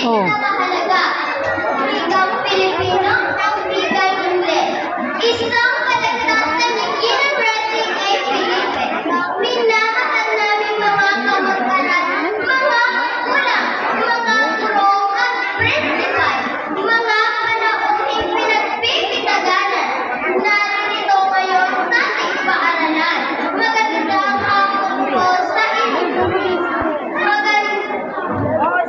Oh. Wikang Pilipino ang wikang Ingles. Isang palagtas ng University ay Felipe. Minamahal namin mga kamag-anak, mga magulang, mga guro at principal, mga panauhing pinagbibitaganan. Narito ngayon sa ating paaralan. Magandang hapon po sa inyo. Magandang hapon.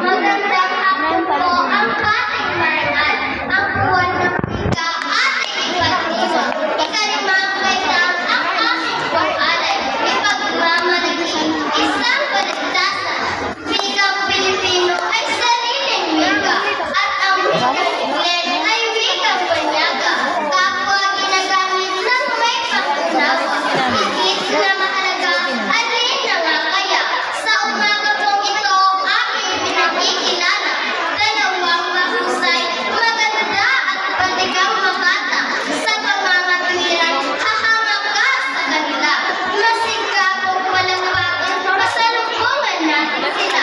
Magandang hapon po ang ating paaralan. Ang buwan ng wika ating ipagdiwa. Ikalimang kaitang ang aking pangalan. Ipagmamalaging isang paligtasan. Wikang Pilipino ay sariling wika. At ang wikang Ingles ay wikang banyaga. Kapwa ginagamit ng may pangunawa. Higit na mahalaga, alin na nga kaya? Sa umaga pong ito, aking pinakikilala. Dalawang mahusay, maganda at patigang makata. Sa pamamatuwiran, hahanga ka sa kanila. Masigapong palakpakan, masalubungan natin sila.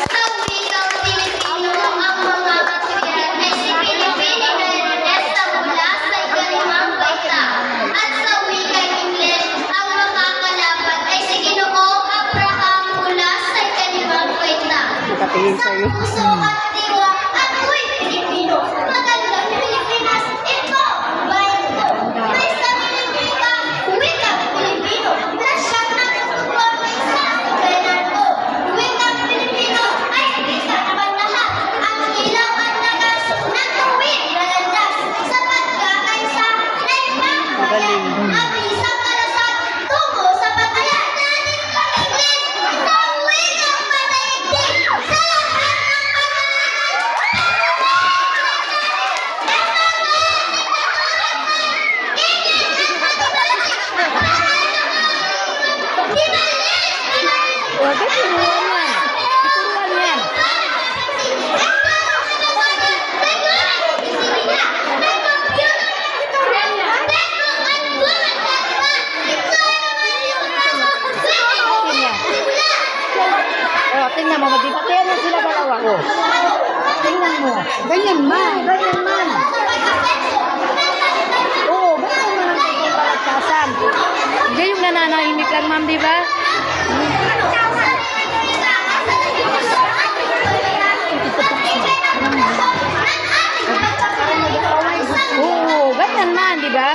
Sa wikang Pilipino, ang mga katuwiran ay si Pilipino na Ernesta mula sa ikalimang baita. At sa wikang Ingles, ang makakalaban ay si Ginoong Abraham mula sa ikalimang baita. Nakatingin Sa sa'yo. puso at diwa, ako'y Pilipino. Magandang Pilipinas, ito, bayan ko. May sariling wika, wikang Pilipino, na siyang natutukoy sa kabayanan ko. Wikang Pilipino ay wika naman lahat. Ang ilaw at lakas na tuwid na landas. Sa pagkakaisa na Magaling. Abi sa kalasat, tungo sa patayan. Natin kong Ingles, isang wikang pataigdig sa lahat ng Huwag ka turuan yan. Turuan yan. Oh, tingnan mo, magdibatihan na sila dalawa. Oh. Tingnan mo. Ganyan man. Ganyan man. Oo, ganyan man ang ating palagtasan. Hindi yung nananahimik lang, ma'am, di ba? Oo, ganyan man, di ba?